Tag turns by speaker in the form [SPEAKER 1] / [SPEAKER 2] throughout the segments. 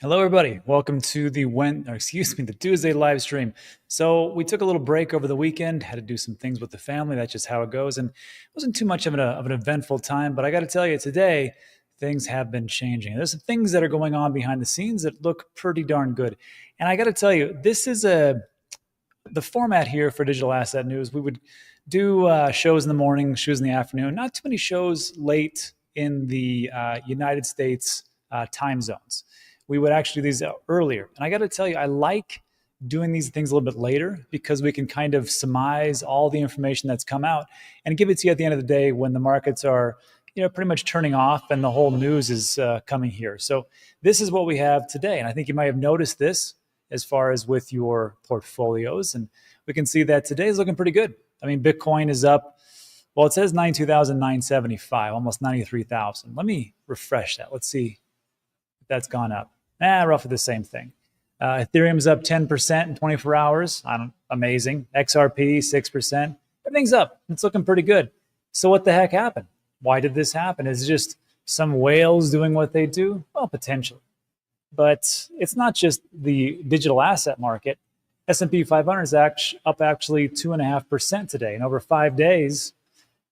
[SPEAKER 1] Hello, everybody. Welcome to the Tuesday live stream. So we took a little break over the weekend, had to do some things with the family. That's just how it goes. And it wasn't too much of an eventful time, but I got to tell you today, things have been changing. There's some things that are going on behind the scenes that look pretty darn good. And I got to tell you, this is the format here for Digital Asset News. We would do shows in the morning, shows in the afternoon, not too many shows late in the United States time zones. We would actually do these earlier. And I got to tell you, I like doing these things a little bit later because we can kind of surmise all the information that's come out and give it to you at the end of the day when the markets are, pretty much turning off and the whole news is coming here. So this is what we have today. And I think you might have noticed this as far as with your portfolios. And we can see that today is looking pretty good. I mean, Bitcoin is up. Well, it says 92,975, almost 93,000. Let me refresh that. Let's see if that's gone up. Roughly the same thing. Ethereum's up 10% in 24 hours. Amazing. XRP, 6%. Everything's up. It's looking pretty good. So what the heck happened? Why did this happen? Is it just some whales doing what they do? Well, potentially. But it's not just the digital asset market. S&P 500 is up actually 2.5% today. And over 5 days,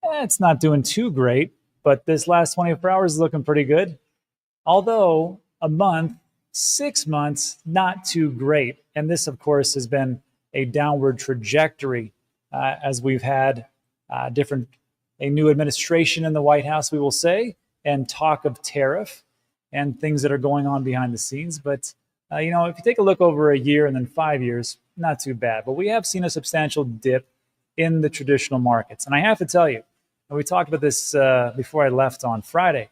[SPEAKER 1] it's not doing too great. But this last 24 hours is looking pretty good. Although a month, 6 months, not too great. And this, of course, has been a downward trajectory as we've had a new administration in the White House, we will say, and talk of tariff and things that are going on behind the scenes. But, if you take a look over a year and then 5 years, not too bad. But we have seen a substantial dip in the traditional markets. And I have to tell you, and we talked about this before I left on Friday,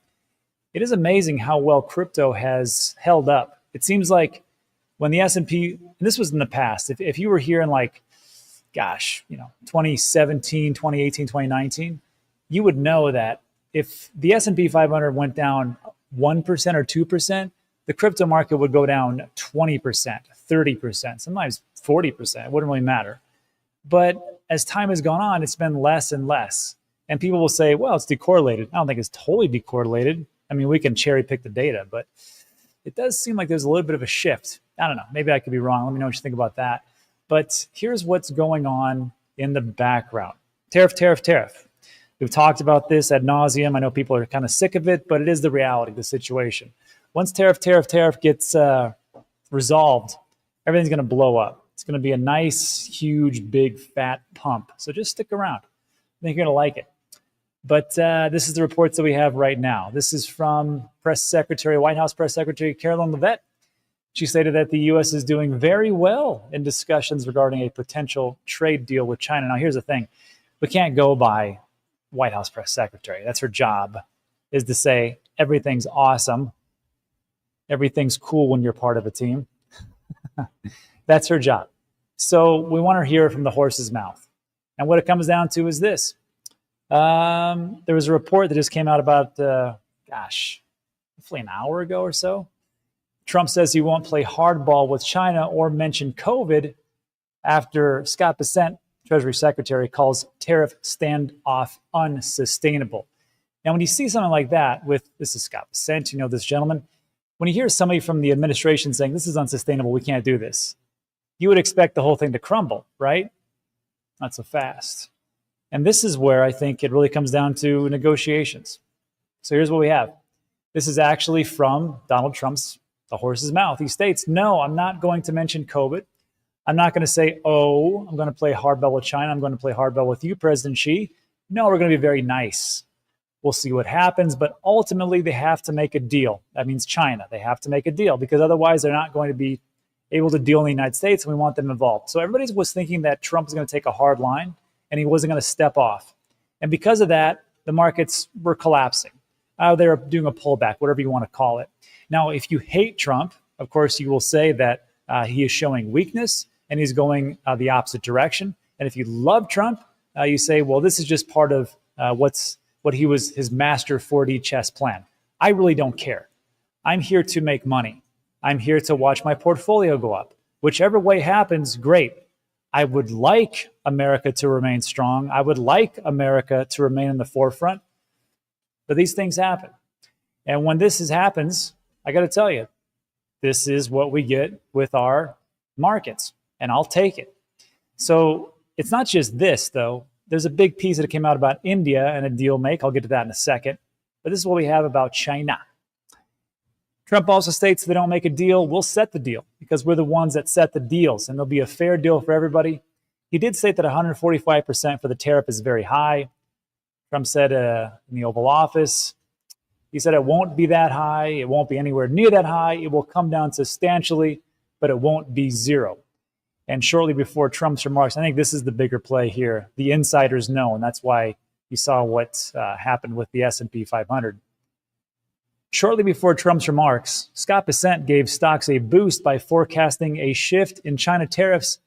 [SPEAKER 1] it is amazing how well crypto has held up. It seems like when the S&P, and this was in the past, if you were here in 2017, 2018, 2019, you would know that if the S&P 500 went down 1% or 2%, the crypto market would go down 20%, 30%, sometimes 40%. It wouldn't really matter. But as time has gone on, it's been less and less. And people will say, well, it's decorrelated. I don't think it's totally decorrelated. I mean, we can cherry pick the data, but it does seem like there's a little bit of a shift. I don't know. Maybe I could be wrong. Let me know what you think about that. But here's what's going on in the background. Tariff. We've talked about this ad nauseum. I know people are kind of sick of it, but it is the reality of the situation. Once tariff gets resolved, everything's going to blow up. It's going to be a nice, huge, big, fat pump. So just stick around. I think you're going to like it. But this is the reports that we have right now. This is from White House Press Secretary Caroline Leavitt. She stated that the U.S. is doing very well in discussions regarding a potential trade deal with China. Now, here's the thing. We can't go by White House Press Secretary. That's her job, is to say everything's awesome. Everything's cool when you're part of a team. That's her job. So we want to hear from the horse's mouth. And what it comes down to is this. There was a report that just came out about, hopefully an hour ago or so. Trump says he won't play hardball with China or mention COVID after Scott Bessent, Treasury Secretary, calls tariff standoff unsustainable. Now, when you see something like that this is Scott Bessent, this gentleman, when you hear somebody from the administration saying this is unsustainable, we can't do this, you would expect the whole thing to crumble, right? Not so fast. And this is where I think it really comes down to negotiations. So here's what we have. This is actually from Donald Trump's, the horse's mouth. He states, no, I'm not going to mention COVID. I'm not going to say, oh, I'm going to play hardball with China. I'm going to play hardball with you, President Xi. No, we're going to be very nice. We'll see what happens. But ultimately, they have to make a deal. That means China. They have to make a deal because otherwise they're not going to be able to deal in the United States, and we want them involved. So everybody was thinking that Trump was going to take a hard line and he wasn't going to step off. And because of that, the markets were collapsing. They're doing a pullback, whatever you want to call it. Now, if you hate Trump, of course, you will say that he is showing weakness and he's going the opposite direction. And if you love Trump, you say, well, this is just part of his master 4D chess plan. I really don't care. I'm here to make money. I'm here to watch my portfolio go up. Whichever way happens, great. I would like America to remain strong. I would like America to remain in the forefront. But these things happen. And when this happens, I got to tell you, this is what we get with our markets, and I'll take it. So it's not just this, though. There's a big piece that came out about India and a deal make. I'll get to that in a second. But this is what we have about China. Trump also states if they don't make a deal, we'll set the deal because we're the ones that set the deals, and there'll be a fair deal for everybody. He did state that 145% for the tariff is very high. Trump said in the Oval Office, he said it won't be that high. It won't be anywhere near that high. It will come down substantially, but it won't be zero. And shortly before Trump's remarks, I think this is the bigger play here. The insiders know, and that's why you saw what happened with the S&P 500. Shortly before Trump's remarks, Scott Bessent gave stocks a boost by forecasting a shift in China tariffs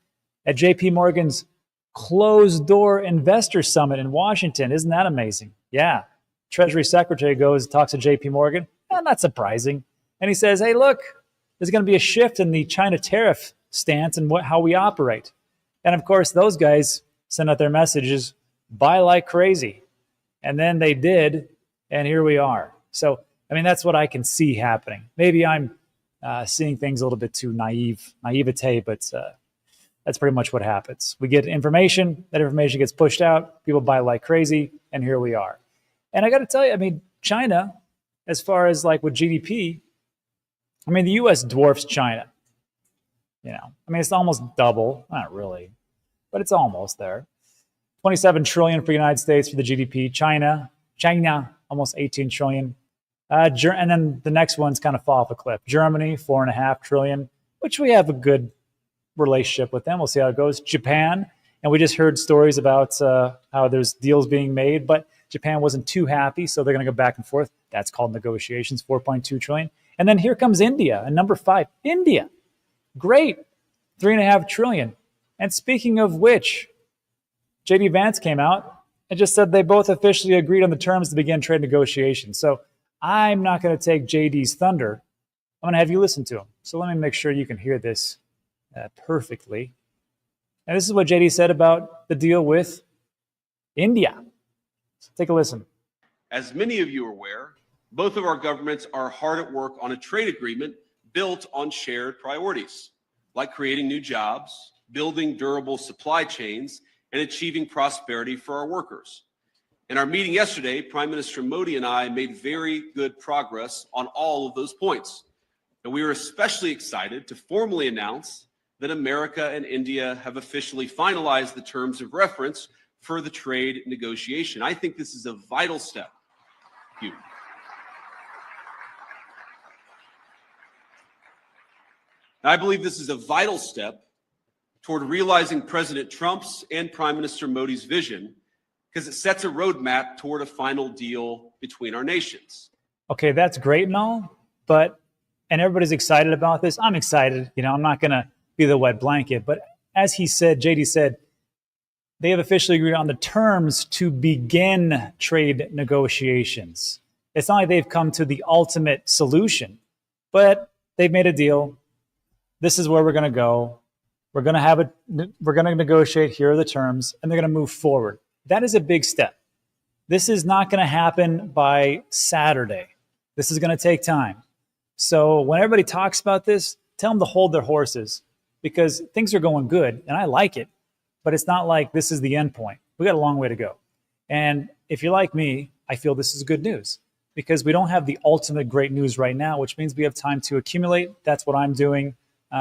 [SPEAKER 1] at JP Morgan's closed-door investor summit in Washington. Isn't that amazing? Yeah. Treasury Secretary talks to JP Morgan. Not surprising. And he says, hey, look, there's going to be a shift in the China tariff stance and how we operate. And of course, those guys send out their messages, buy like crazy. And then they did, and here we are. So, I mean, that's what I can see happening. Maybe I'm seeing things a little bit too naivete, but that's pretty much what happens. We get information, that information gets pushed out, people buy like crazy, and here we are. And I got to tell you, I mean, China, as far as like with GDP, I mean, the U.S. dwarfs China. You know, I mean, it's almost double, not really, but it's almost there. 27 trillion for the United States for the GDP. China, almost 18 trillion. And then the next one's kind of fall off a cliff. Germany, 4.5 trillion, which we have a good relationship with them. We'll see how it goes. Japan, and we just heard stories about how there's deals being made, but Japan wasn't too happy, so they're going to go back and forth. That's called negotiations, 4.2 trillion. And then here comes India, and number 5, India. Great, 3.5 trillion. And speaking of which, JD Vance came out and just said they both officially agreed on the terms to begin trade negotiations. So I'm not going to take JD's thunder. I'm going to have you listen to him. So let me make sure you can hear this perfectly. And this is what JD said about the deal with India. So take a listen.
[SPEAKER 2] As many of you are aware, both of our governments are hard at work on a trade agreement built on shared priorities, like creating new jobs, building durable supply chains, and achieving prosperity for our workers. In our meeting yesterday, Prime Minister Modi and I made very good progress on all of those points. And we are especially excited to formally announce that America and India have officially finalized the terms of reference for the trade negotiation. I think this is a vital step. Thank you. I believe this is a vital step toward realizing President Trump's and Prime Minister Modi's vision, because it sets a roadmap toward a final deal between our nations.
[SPEAKER 1] Okay, that's great and all, and everybody's excited about this. I'm excited. You know, I'm not going to be the wet blanket, but as he said, JD said, they have officially agreed on the terms to begin trade negotiations. It's not like they've come to the ultimate solution, but they've made a deal. This is where we're going to go. We're going to negotiate. Here are the terms, and they're going to move forward. That is a big step. This is not going to happen by Saturday. This is going to take time. So when everybody talks about this, tell them to hold their horses, because things are going good, and I like it, but it's not like this is the end point. We got a long way to go. And if you're like me, I feel this is good news, because we don't have the ultimate great news right now, which means we have time to accumulate. That's what I'm doing.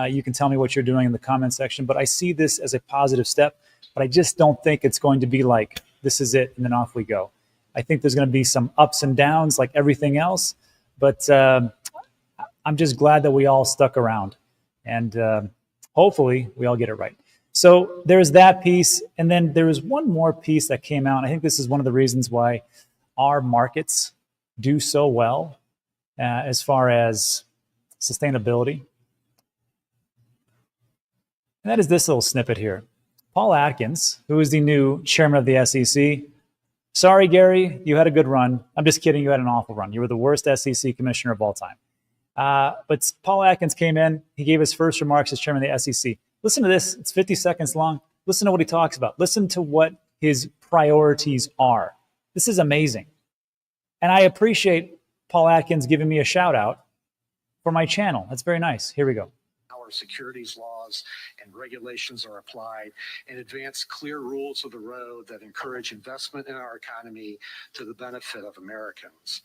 [SPEAKER 1] You can tell me what you're doing in the comment section, but I see this as a positive step, but I just don't think it's going to be like, this is it, and then off we go. I think there's going to be some ups and downs like everything else, but I'm just glad that we all stuck around, and hopefully we all get it right. So there's that piece, and then there was one more piece that came out. I think this is one of the reasons why our markets do so well as far as sustainability. And that is this little snippet here. Pual Atkins, who is the new chairman of the SEC. Sorry, Gary, you had a good run. I'm just kidding. You had an awful run. You were the worst SEC commissioner of all time. But Pual Atkins came in. He gave his first remarks as chairman of the SEC. Listen to this. It's 50 seconds long. Listen to what he talks about. Listen to what his priorities are. This is amazing. And I appreciate Pual Atkins giving me a shout out for my channel. That's very nice. Here we go.
[SPEAKER 3] Our securities laws and regulations are applied and advance clear rules of the road that encourage investment in our economy to the benefit of Americans.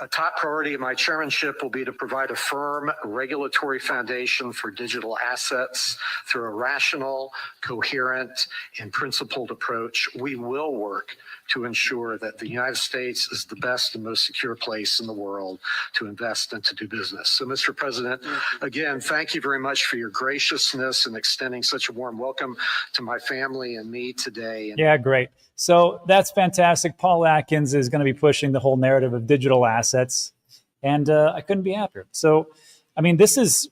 [SPEAKER 3] A top priority of my chairmanship will be to provide a firm regulatory foundation for digital assets through a rational, coherent, and principled approach. We will work to ensure that the United States is the best and most secure place in the world to invest and to do business. So, Mr. President, again, thank you very much for your graciousness and extending such a warm welcome to my family and me today.
[SPEAKER 1] Yeah, great. So that's fantastic. Pual Atkins is going to be pushing the whole narrative of digital assets, and I couldn't be happier. So, I mean, this is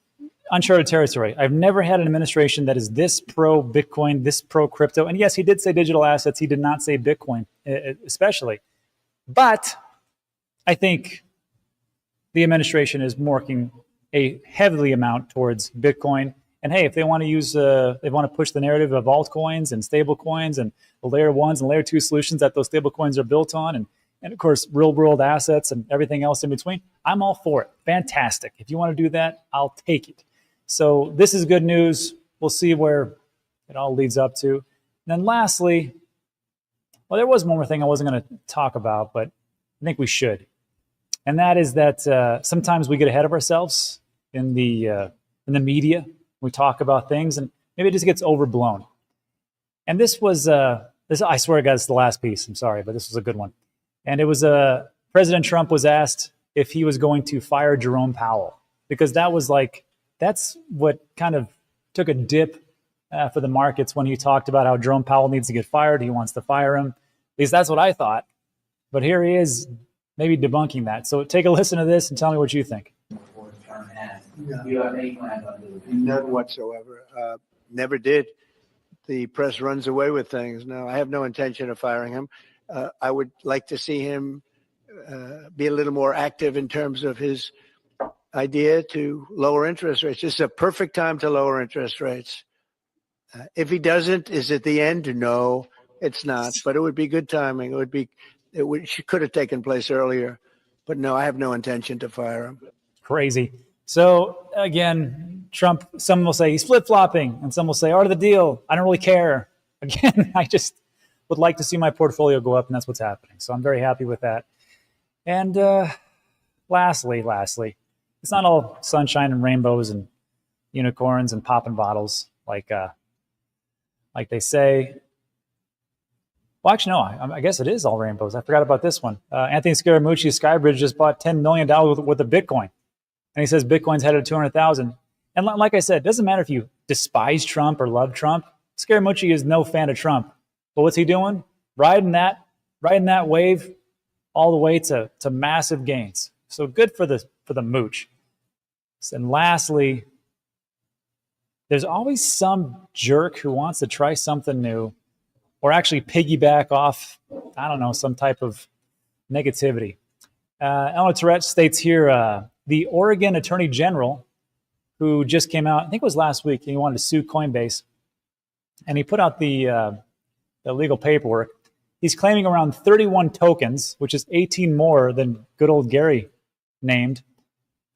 [SPEAKER 1] uncharted territory. I've never had an administration that is this pro Bitcoin, this pro crypto. And yes, he did say digital assets. He did not say Bitcoin, especially. But I think the administration is working a heavily amount towards Bitcoin. And hey, if they want to use, they want to push the narrative of altcoins and stable coins and the layer ones and layer two solutions that those stable coins are built on, and of course, real world assets and everything else in between, I'm all for it. Fantastic. If you want to do that, I'll take it. So this is good news. We'll see where it all leads up to. And then lastly, well, there was one more thing I wasn't going to talk about, but I think we should. And that is that sometimes we get ahead of ourselves in the media. We talk about things and maybe it just gets overblown. And this was, I swear to God, it's the last piece. I'm sorry, but this was a good one. And it was President Trump was asked if he was going to fire Jerome Powell, because that was like, that's what kind of took a dip for the markets when he talked about how Jerome Powell needs to get fired. He wants to fire him. At least that's what I thought. But here he is maybe debunking that. So take a listen to this and tell me what you think.
[SPEAKER 4] None whatsoever. Never did. The press runs away with things. No, I have no intention of firing him. I would like to see him be a little more active in terms of his idea to lower interest rates. This is a perfect time to lower interest rates. If he doesn't, is it the end? No, it's not. But it would be good timing. It could have taken place earlier. But no, I have no intention to fire him.
[SPEAKER 1] Crazy. So again, Trump, some will say he's flip-flopping, and some will say, art of the deal, I don't really care. Again, I just would like to see my portfolio go up, and that's what's happening. So I'm very happy with that. And lastly, it's not all sunshine and rainbows and unicorns and popping bottles like they say. Well, actually, no, I guess it is all rainbows. I forgot about this one. Anthony Scaramucci of Skybridge just bought $10 million worth of Bitcoin. And he says Bitcoin's headed to 200,000. And like I said, it doesn't matter if you despise Trump or love Trump. Scaramucci is no fan of Trump. But what's he doing? Riding that wave all the way to massive gains. So good for the mooch. And lastly, there's always some jerk who wants to try something new or actually piggyback off, I don't know, some type of negativity. Eleanor Tourette states here, the Oregon Attorney General, who just came out, I think it was last week, and he wanted to sue Coinbase, and he put out the legal paperwork. He's claiming around 31 tokens, which is 18 more than good old Gary named,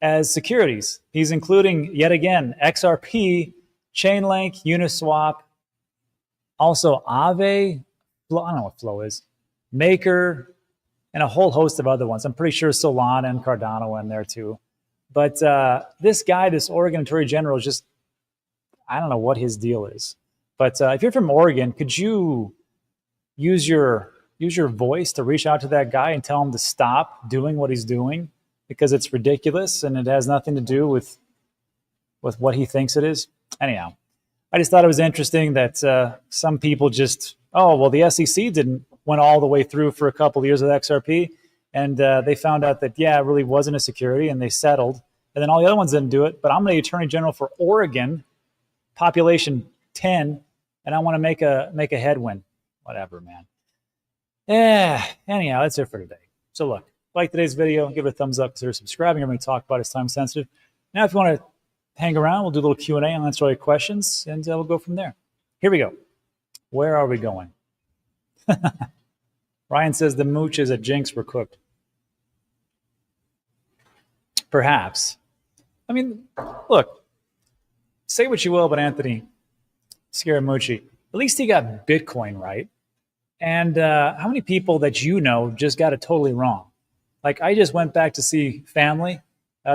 [SPEAKER 1] as securities. He's including, yet again, XRP, Chainlink, Uniswap, also Aave, Flow, I don't know what Flow is, Maker, and a whole host of other ones. I'm pretty sure Solana and Cardano are in there too. But this guy, this Oregon Attorney General, is just, I don't know what his deal is. But if you're from Oregon, could you use your voice to reach out to that guy and tell him to stop doing what he's doing? Because it's ridiculous and it has nothing to do with what he thinks it is. Anyhow, I just thought it was interesting that some people just, the SEC went all the way through for a couple of years with XRP, and they found out that, yeah, it really wasn't a security, and they settled. And then all the other ones didn't do it. But I'm the Attorney General for Oregon, population 10, and I want to make a headwind. Whatever, man. Yeah. Anyhow, that's it for today. So look, like today's video, give it a thumbs up, consider subscribing. Everything we talk about is time sensitive. Now, if you want to hang around, we'll do a little Q&A and answer all your questions, and we'll go from there. Here we go. Where are we going? Ryan says the mooches at Jinx were cooked. Perhaps. I mean, look, say what you will about Anthony Scaramucci. At least he got Bitcoin right. And how many people that you know just got it totally wrong? Like, I just went back to see family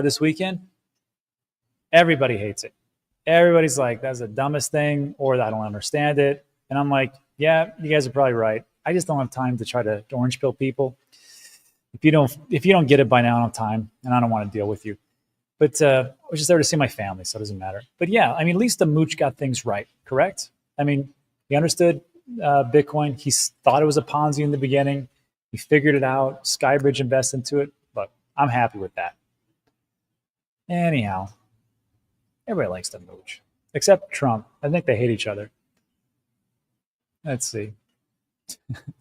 [SPEAKER 1] this weekend. Everybody hates it. Everybody's like, that's the dumbest thing, or I don't understand it. And I'm like, yeah, you guys are probably right. I just don't have time to try to orange pill people. If you don't get it by now, I don't have time, and I don't want to deal with you. But I was just there to see my family, so it doesn't matter. But yeah, I mean, at least the mooch got things right, correct? I mean, he understood Bitcoin. He thought it was a Ponzi in the beginning. He figured it out. Skybridge invested into it. But I'm happy with that. Anyhow, everybody likes the mooch, except Trump. I think they hate each other. Let's see.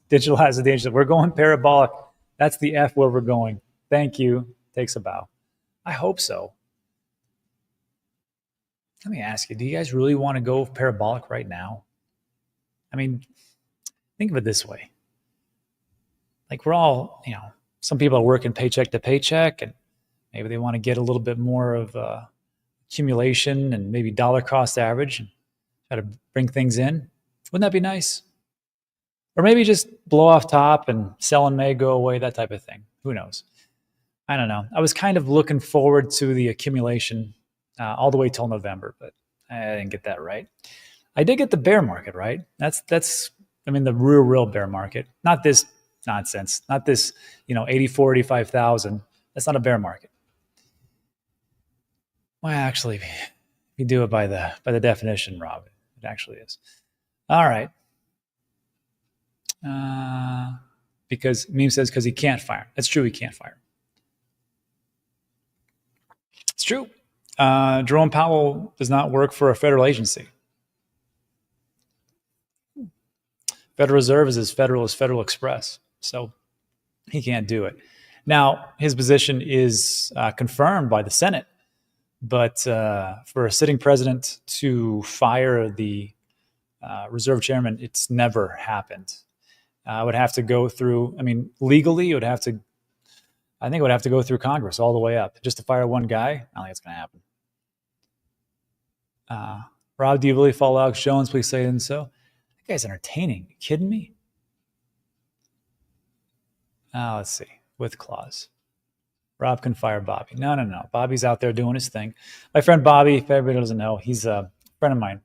[SPEAKER 1] Digitalize the danger. We're going parabolic. That's the F where we're going. Thank you. Takes a bow. I hope so. Let me ask you, do you guys really want to go parabolic right now? I mean, think of it this way. Like, we're all, some people are working paycheck to paycheck, and maybe they want to get a little bit more of accumulation and maybe dollar cost average and try to bring things in. Wouldn't that be nice? Or maybe just blow off top and sell in May, go away, that type of thing. Who knows? I don't know. I was kind of looking forward to the accumulation all the way till November, but I didn't get that right. I did get the bear market right. That's the real bear market. Not this nonsense. Not this, 84, 85,000. That's not a bear market. Well, actually, if you do it by the definition, Rob, it actually is. All right. Because meme says because he can't fire. That's true. He can't fire. It's true. Jerome Powell does not work for a federal agency. Federal Reserve is as federal as Federal Express. So he can't do it. Now, his position is confirmed by the Senate. But for a sitting president to fire the reserve chairman, it's never happened. It would have to go through, legally, I think it would have to go through Congress all the way up. Just to fire one guy, I don't think it's going to happen. Rob, do you really follow Alex Jones? Please say it and so. That guy's entertaining. You kidding me? Let's see. With clause. Rob can fire Bobby. No. Bobby's out there doing his thing. My friend Bobby, if everybody doesn't know, he's a friend of mine.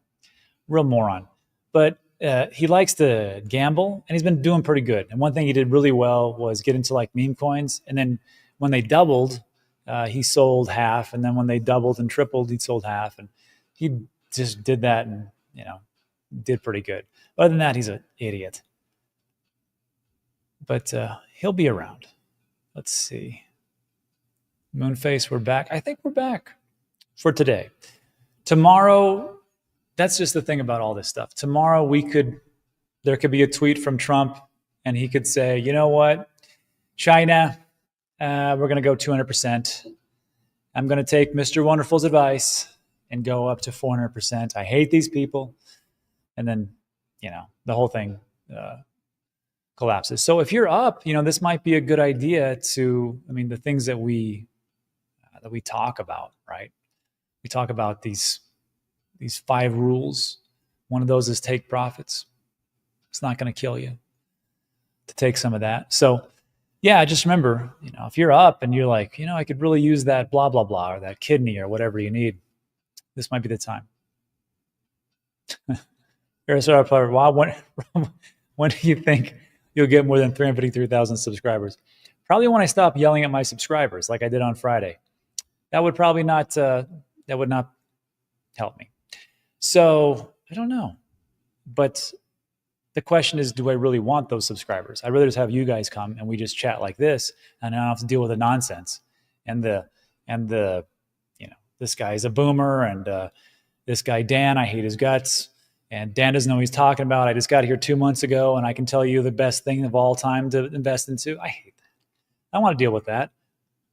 [SPEAKER 1] Real moron. But he likes to gamble, and he's been doing pretty good. And one thing he did really well was get into like meme coins. And then when they doubled, he sold half. And then when they doubled and tripled, he sold half. And he just did that and, did pretty good. Other than that, he's an idiot. But he'll be around. Let's see. Moonface, we're back. I think we're back for today. Tomorrow, that's just the thing about all this stuff. Tomorrow, there could be a tweet from Trump, and he could say, you know what, China, we're going to go 200%. I'm going to take Mr. Wonderful's advice and go up to 400%. I hate these people. And then, the whole thing collapses. So if you're up, this might be a good idea to, the things that we talk about, right? We talk about these 5 rules. One of those is take profits. It's not going to kill you to take some of that. So yeah, just remember, if you're up and you're like, I could really use that blah, blah, blah, or that kidney or whatever you need, this might be the time. Wow, when do you think you'll get more than 353,000 subscribers? Probably when I stop yelling at my subscribers like I did on Friday. That would probably not, that would not help me. So I don't know. But the question is, do I really want those subscribers? I'd rather just have you guys come and we just chat like this, and I don't have to deal with the nonsense and the this guy is a boomer, and this guy Dan, I hate his guts, and Dan doesn't know what he's talking about. I just got here 2 months ago, and I can tell you the best thing of all time to invest into. I hate that. I don't want to deal with that.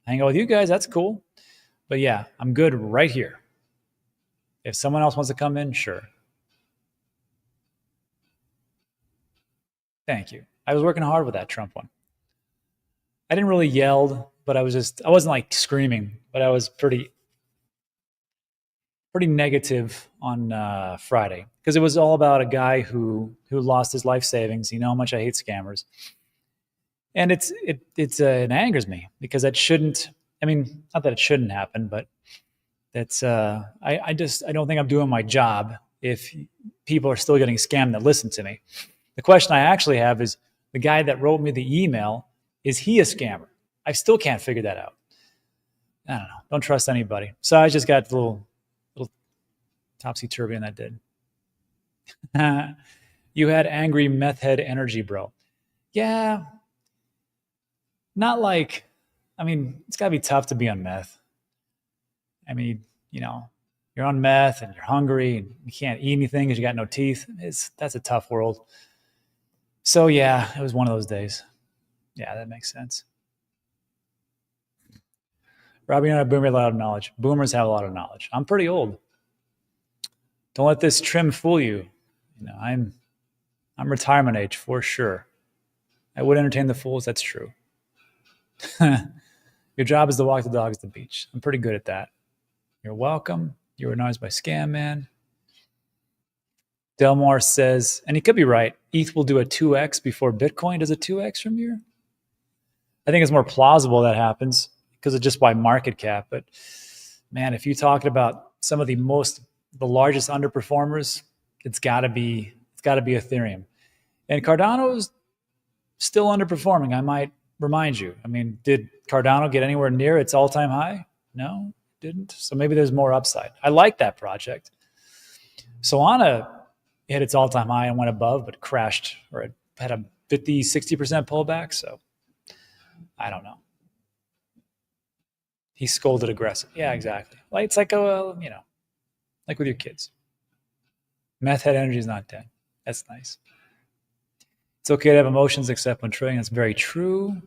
[SPEAKER 1] Hang out with you guys, that's cool. But yeah, I'm good right here. If someone else wants to come in, sure. Thank you. I was working hard with that Trump one. I didn't really yell, but I wasn't like screaming, but I was pretty pretty negative on Friday because it was all about a guy who lost his life savings. You know how much I hate scammers, and it angers me because that shouldn't. I mean, not that it shouldn't happen, but that's I don't think I'm doing my job if people are still getting scammed that listen to me. The question I actually have is the guy that wrote me the email, is he a scammer? I still can't figure that out. I don't know. Don't trust anybody. So I just got a little topsy-turvy, and that did. You had angry meth head energy, bro. Yeah. Not like, I mean, it's got to be tough to be on meth. I mean, you know, you're on meth and you're hungry and you can't eat anything because you got no teeth. That's a tough world. So yeah, it was one of those days. Yeah, that makes sense. Robbie, you're not a boomer with a lot of knowledge. Boomers have a lot of knowledge. I'm pretty old. Don't let this trim fool you. You know, I'm retirement age for sure. I would entertain the fools. That's true. Your job is to walk the dogs to the beach. I'm pretty good at that. You're welcome. You were noticed by Scam Man. Delmar says, and he could be right, ETH will do a 2x before Bitcoin does a 2x from here. I think it's more plausible that happens because of just by market cap. But man, if you're talking about some of the largest underperformers, it's got to be Ethereum. And Cardano's still underperforming. I might remind you. I mean, did Cardano get anywhere near its all-time high? No, it didn't. So maybe there's more upside. I like that project. Solana hit its all-time high and went above, but crashed, or it had a 50, 60% pullback. So I don't know. He scolded aggressive. Yeah, exactly. Like it's like like with your kids. Meth head energy is not dead. That's nice. It's okay to have emotions except when trading. That's very true.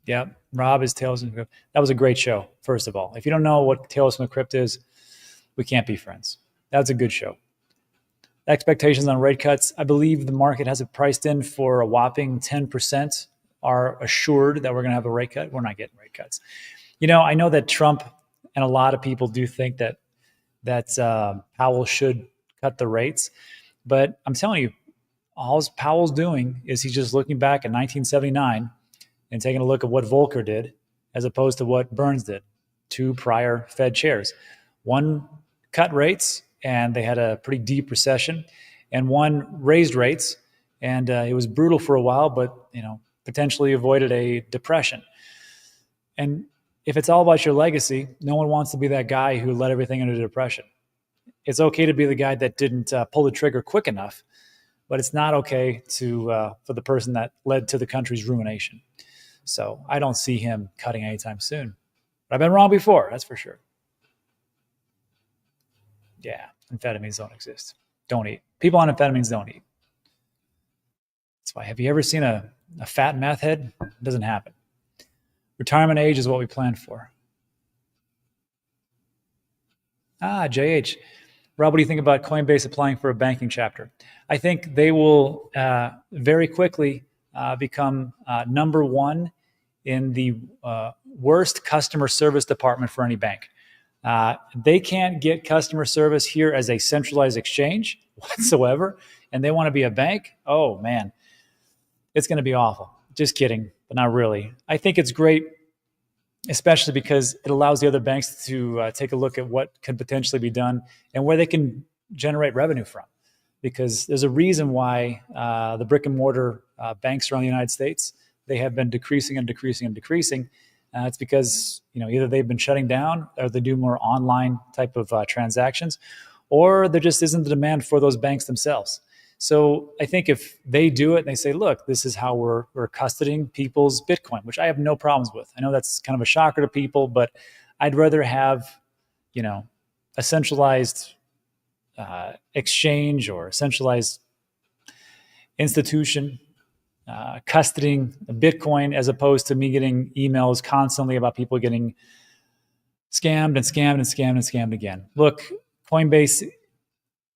[SPEAKER 1] Yeah, Rob is Tales from the Crypt. That was a great show, first of all. If you don't know what Tales from the Crypt is, we can't be friends. That's a good show. Expectations on rate cuts. I believe the market has it priced in for a whopping 10% are assured that we're going to have a rate cut. We're not getting rate cuts. You know, I know that Trump and a lot of people do think that Powell should cut the rates, but I'm telling you, all Powell's doing is he's just looking back at 1979 and taking a look at what Volcker did as opposed to what Burns did, 2 prior Fed chairs. One cut rates and they had a pretty deep recession, and one raised rates and it was brutal for a while, but potentially avoided a depression. And if it's all about your legacy, no one wants to be that guy who led everything into depression. It's okay to be the guy that didn't pull the trigger quick enough, but it's not okay for the person that led to the country's ruination. So I don't see him cutting anytime soon. But I've been wrong before, that's for sure. Yeah, amphetamines don't exist. Don't eat. People on amphetamines don't eat. That's why. Have you ever seen a fat meth head? It doesn't happen. Retirement age is what we plan for. JH. Rob, what do you think about Coinbase applying for a banking chapter? I think they will very quickly become number one in the worst customer service department for any bank. They can't get customer service here as a centralized exchange whatsoever, and they want to be a bank. Oh, man, it's going to be awful. Just kidding, but not really. I think it's great, especially because it allows the other banks to take a look at what could potentially be done and where they can generate revenue from. Because there's a reason why the brick and mortar banks around the United States, they have been decreasing and decreasing and decreasing. It's because either they've been shutting down or they do more online type of transactions, or there just isn't the demand for those banks themselves. So I think if they do it and they say, look, this is how we're custodying people's Bitcoin, which I have no problems with. I know that's kind of a shocker to people, but I'd rather have, a centralized exchange or a centralized institution custodying Bitcoin as opposed to me getting emails constantly about people getting scammed and scammed and scammed and scammed again. Look, Coinbase,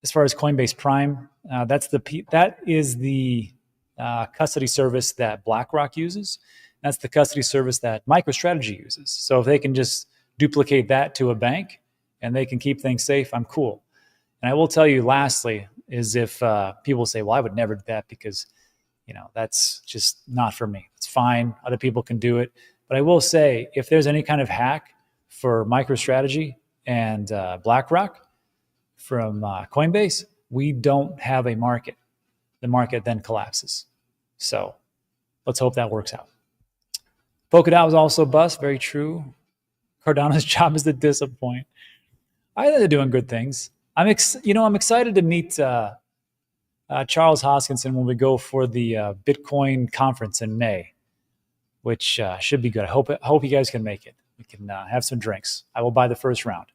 [SPEAKER 1] as far as Coinbase Prime, that is the custody service that BlackRock uses. That's the custody service that MicroStrategy uses. So if they can just duplicate that to a bank and they can keep things safe, I'm cool. And I will tell you lastly is if people say, well, I would never do that because, that's just not for me. It's fine. Other people can do it. But I will say, if there's any kind of hack for MicroStrategy and BlackRock from Coinbase, we don't have a market. The market then collapses. So let's hope that works out. Polkadot was also bust. Very true. Cardano's job is to disappoint. I think they're doing good things. I'm excited to meet Charles Hoskinson when we go for the Bitcoin conference in May, which should be good. I hope you guys can make it. We can have some drinks. I will buy the first round,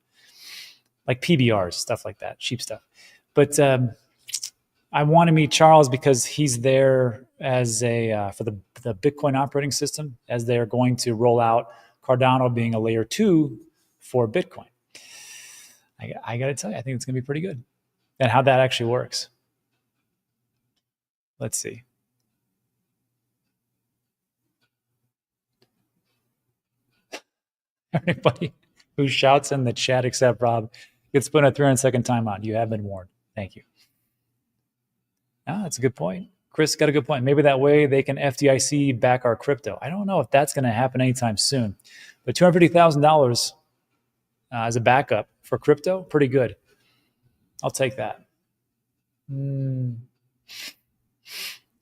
[SPEAKER 1] like PBRs, stuff like that, cheap stuff. But I want to meet Charles because he's there as for the Bitcoin operating system, as they're going to roll out Cardano being a layer 2 for Bitcoin. I got to tell you, I think it's going to be pretty good. And how that actually works. Let's see. Everybody who shouts in the chat except Rob gets put in a 300-second timeout. You have been warned. Thank you. That's a good point. Chris got a good point. Maybe that way they can FDIC back our crypto. I don't know if that's going to happen anytime soon. But $250,000 as a backup for crypto, pretty good. I'll take that.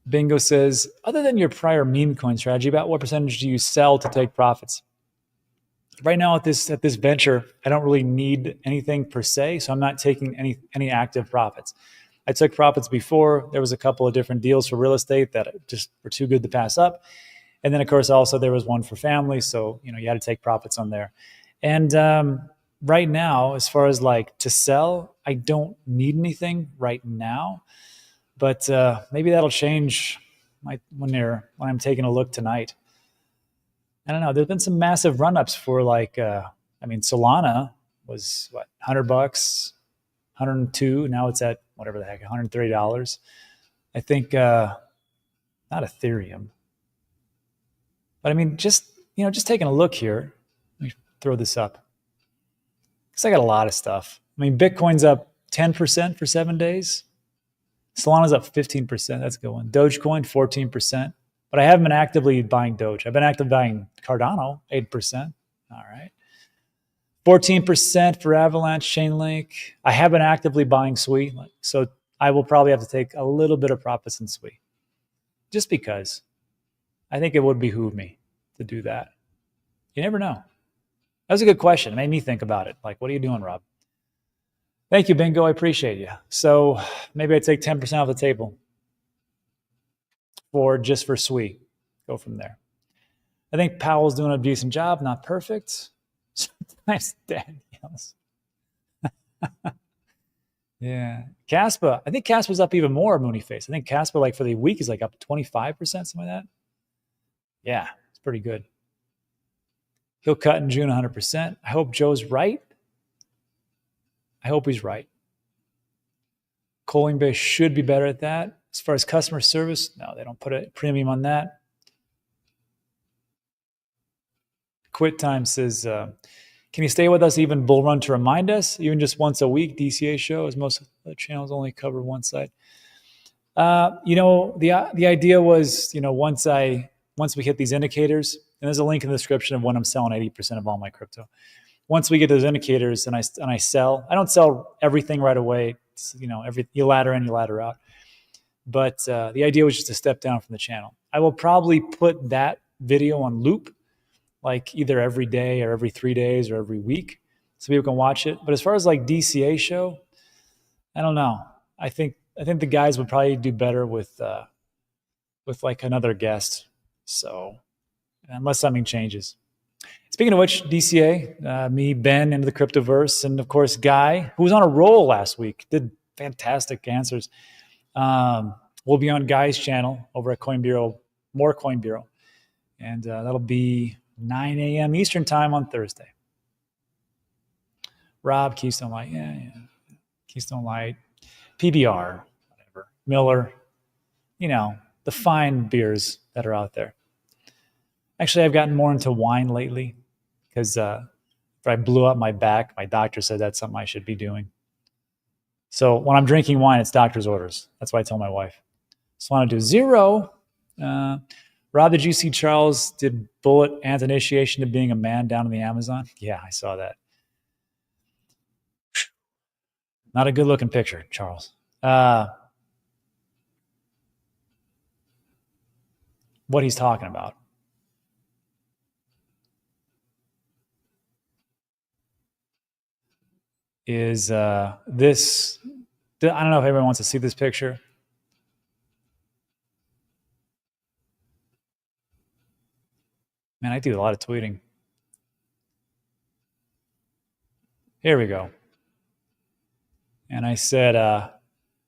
[SPEAKER 1] Bingo says, other than your prior meme coin strategy, about what percentage do you sell to take profits? Right now at this venture, I don't really need anything per se, so I'm not taking any active profits. I took profits before. There was a couple of different deals for real estate that just were too good to pass up. And then, of course, also there was one for family, so you had to take profits on there. And right now, as far as like to sell, I don't need anything right now. But maybe that'll change when I'm taking a look tonight. I don't know. There's been some massive run-ups for Solana was what, $100, 102. Now it's at whatever the heck, $130. I think not Ethereum, but I mean just taking a look here. Let me throw this up because I got a lot of stuff. I mean, Bitcoin's up 10% for 7 days. Solana's up 15%. That's a good one. Dogecoin, 14%. But I haven't been actively buying Doge. I've been actively buying Cardano, 8%. All right. 14% for Avalanche, Chainlink. I have been actively buying SWI. So I will probably have to take a little bit of profits in SWI. Just because I think it would behoove me to do that. You never know. That was a good question. It made me think about it. Like, what are you doing, Rob? Thank you, Bingo. I appreciate you. So maybe I take 10% off the table for SWI. Go from there. I think Powell's doing a decent job. Not perfect. Sometimes Daniels. Yeah. Caspa. I think Caspa's up even more, Mooneyface. I think Caspa, like for the week, is like up 25%, something like that. Yeah, it's pretty good. He'll cut in June 100%. I hope Joe's right. I hope he's right. Coinbase should be better at that. As far as customer service, no, they don't put a premium on that. Quit Time says, can you stay with us even bull run to remind us? Even just once a week, DCA show, as most of the channels only cover one side. The idea was, once we hit these indicators, and there's a link in the description of when I'm selling 80% of all my crypto. Once we get those indicators and I sell, I don't sell everything right away. It's, you ladder in, you ladder out. But the idea was just to step down from the channel. I will probably put that video on loop, like either every day or every 3 days or every week, so people can watch it. But as far as like DCA show, I don't know. I think the guys would probably do better with like another guest. So unless something changes. Speaking of which, DCA, me, Ben, into the Cryptoverse, and of course Guy, who was on a roll last week, did fantastic answers. We'll be on Guy's channel over at Coin Bureau, more Coin Bureau, and that'll be 9 a.m. Eastern time on Thursday. Rob, Keystone Light, yeah. Keystone Light, PBR, whatever, Miller, the fine beers that are out there. Actually, I've gotten more into wine lately because But I blew up my back. My doctor said that's something I should be doing. So when I'm drinking wine, it's doctor's orders. That's what I tell my wife. So I want to do 0. Rob, did you see Charles did bullet Ant's initiation to being a man down in the Amazon? Yeah, I saw that. Not a good looking picture, Charles. What he's talking about. Is this, I don't know if everyone wants to see this picture. Man, I do a lot of tweeting. Here we go. And I said,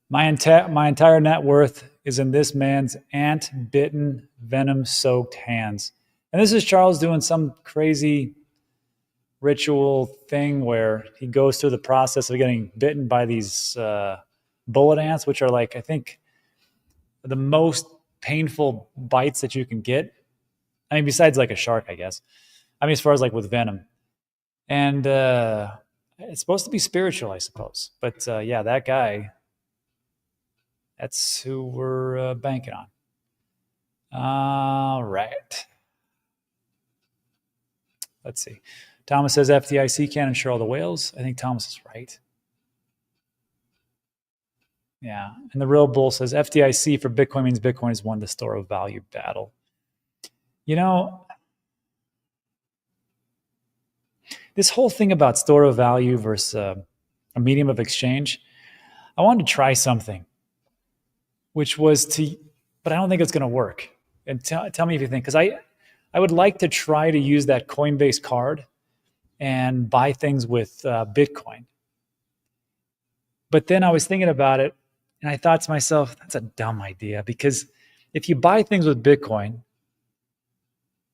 [SPEAKER 1] my entire net worth is in this man's ant-bitten, venom-soaked hands. And this is Charles doing some crazy ritual thing where he goes through the process of getting bitten by these bullet ants, which are like, I think, the most painful bites that you can get. I mean, besides like a shark, I guess. I mean, as far as like with venom. And it's supposed to be spiritual, I suppose. But yeah, that guy, that's who we're banking on. All right. Let's see. Thomas says FDIC can't insure all the whales. I think Thomas is right. Yeah. And the real bull says FDIC for Bitcoin means Bitcoin has won the store of value battle. You know, this whole thing about store of value versus a medium of exchange, I wanted to try something, which was to, but I don't think it's going to work. And tell me if you think, because I would like to try to use that Coinbase card and buy things with Bitcoin. But then I was thinking about it, and I thought to myself, that's a dumb idea, because if you buy things with Bitcoin,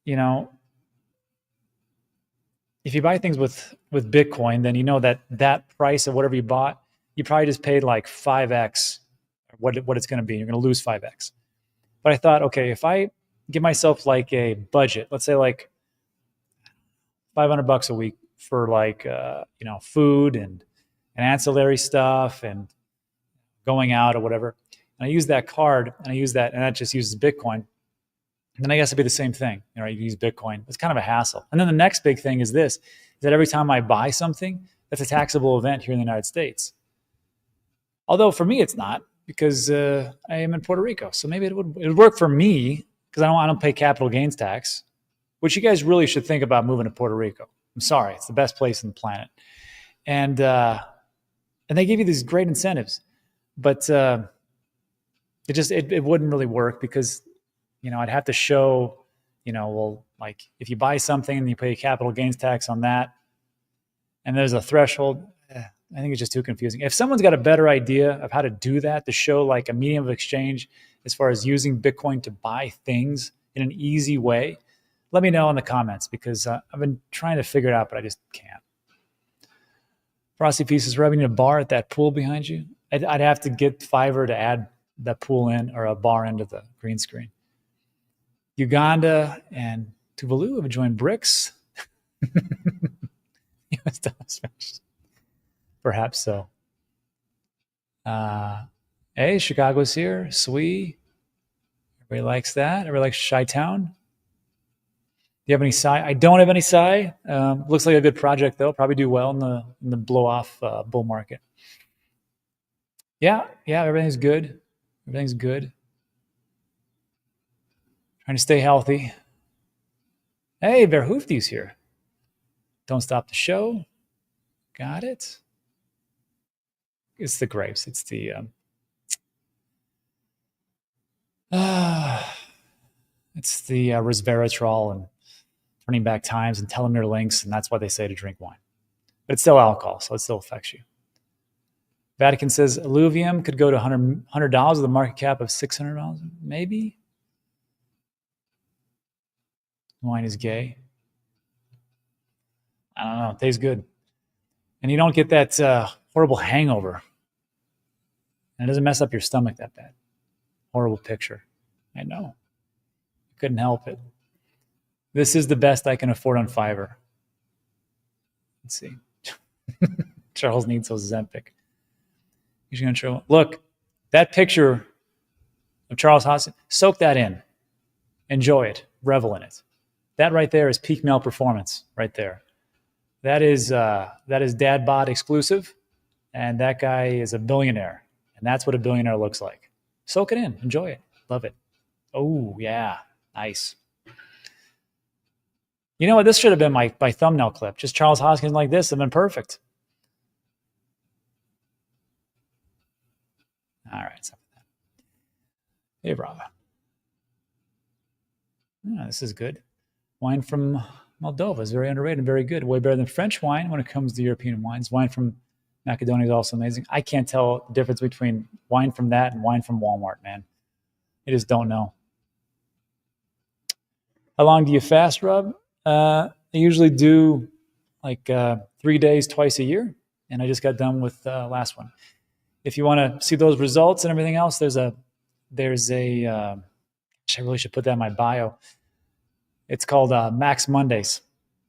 [SPEAKER 1] you know, if you buy things with Bitcoin, then you know that price of whatever you bought, you probably just paid like 5x what it's going to be. You're going to lose 5x. But I thought, okay, if I give myself like a budget, let's say like $500 a week for like, you know, food and ancillary stuff and going out or whatever. And I use that card and I use that, and that just uses Bitcoin. And then I guess it'd be the same thing. You know, you use Bitcoin. It's kind of a hassle. And then the next big thing is this, is that every time I buy something, that's a taxable event here in the United States. Although for me, it's not, because I am in Puerto Rico. So maybe it would work for me, because I don't pay capital gains tax, which you guys really should think about moving to Puerto Rico. I'm sorry. It's the best place on the planet. And they give you these great incentives, but it wouldn't really work, because, you know, I'd have to show, you know, well, like if you buy something and you pay capital gains tax on that, and there's a threshold, I think it's just too confusing. If someone's got a better idea of how to do that, to show like a medium of exchange as far as using Bitcoin to buy things in an easy way, let me know in the comments, because I've been trying to figure it out, but I just can't. Frosty Pieces, rubbing a bar at that pool behind you. I'd have to get Fiverr to add that pool in, or a bar into the green screen. Uganda and Tuvalu have joined BRICS. US dollars. Perhaps so. Hey, Chicago's here. Swee. Everybody likes that. Everybody likes Chi-Town. Do you have any Psy? I don't have any Psy. Looks like a good project, though. Probably do well in the blow-off bull market. Yeah, everything's good. Everything's good. Trying to stay healthy. Hey, Verhoofdy's here. Don't stop the show. Got it. It's the grapes. It's the resveratrol and turning back times and telomere links, and that's why they say to drink wine. But it's still alcohol, so it still affects you. Vatican says Illuvium could go to $100 with a market cap of $600, maybe. Wine is gay. I don't know. It tastes good. And you don't get that horrible hangover. And it doesn't mess up your stomach that bad. Horrible picture. I know. Couldn't help it. This is the best I can afford on Fiverr. Let's see. Charles needs those Ozempic. He's going to show. Look, that picture of Charles Hoskins, soak that in. Enjoy it. Revel in it. That right there is peak male performance right there. That is dad bod exclusive, and that guy is a billionaire, and that's what a billionaire looks like. Soak it in. Enjoy it. Love it. Oh, yeah. Nice. You know what? This should have been my thumbnail clip. Just Charles Hoskins like this would have been perfect. All right. Stop that. Hey, Rob. Oh, this is good. Wine from Moldova is very underrated and very good. Way better than French wine when it comes to European wines. Wine from Macedonia is also amazing. I can't tell the difference between wine from that and wine from Walmart, man. I just don't know. How long do you fast, Rob? I usually do like 3 days twice a year, and I just got done with the last one. If you want to see those results and everything else, there's a I really should put that in my bio. It's called Max Mondays,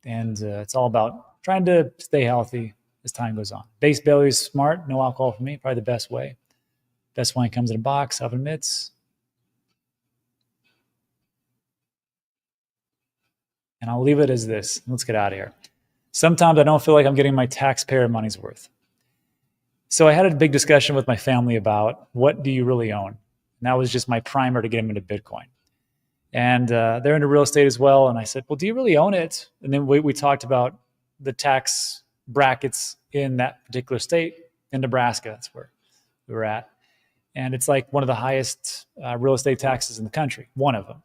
[SPEAKER 1] and it's all about trying to stay healthy as time goes on. Base Bailey is smart, no alcohol for me, probably the best way. Best wine comes in a box, oven mitts. And I'll leave it as this. Let's get out of here. Sometimes I don't feel like I'm getting my taxpayer money's worth. So I had a big discussion with my family about what do you really own? And that was just my primer to get them into Bitcoin. And they're into real estate as well. And I said, well, do you really own it? And then we talked about the tax brackets in that particular state, in Nebraska. That's where we were at. And it's like one of the highest real estate taxes in the country, one of them.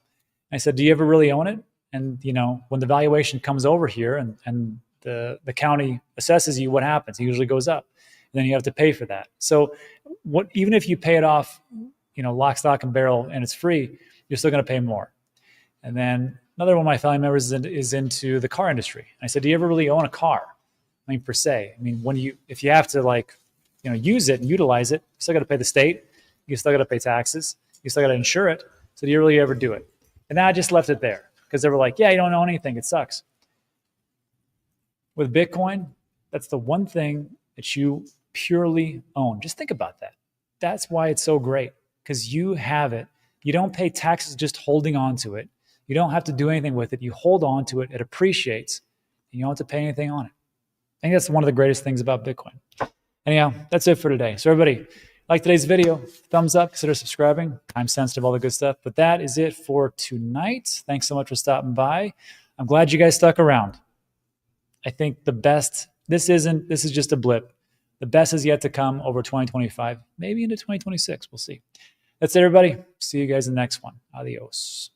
[SPEAKER 1] And I said, do you ever really own it? And, you know, when the valuation comes over here and the county assesses you, what happens? It usually goes up. And then you have to pay for that. So even if you pay it off, you know, lock, stock, and barrel, and it's free, you're still going to pay more. And then another one of my family members is into the car industry. And I said, do you ever really own a car? I mean, per se. I mean, if you have to, like, you know, use it and utilize it, you still got to pay the state. You still got to pay taxes. You still got to insure it. So do you really ever do it? And then I just left it there because they were like, yeah, you don't own anything. It sucks. With Bitcoin, that's the one thing that you purely own. Just think about that. That's why it's so great, because you have it. You don't pay taxes just holding on to it. You don't have to do anything with it. You hold on to it. It appreciates. And you don't have to pay anything on it. I think that's one of the greatest things about Bitcoin. Anyhow, that's it for today. So everybody, like today's video, thumbs up, consider subscribing. Time sensitive, all the good stuff. But that is it for tonight. Thanks so much for stopping by. I'm glad you guys stuck around. I think the best, this is just a blip. The best is yet to come over 2025, maybe into 2026. We'll see. That's it, everybody. See you guys in the next one. Adios.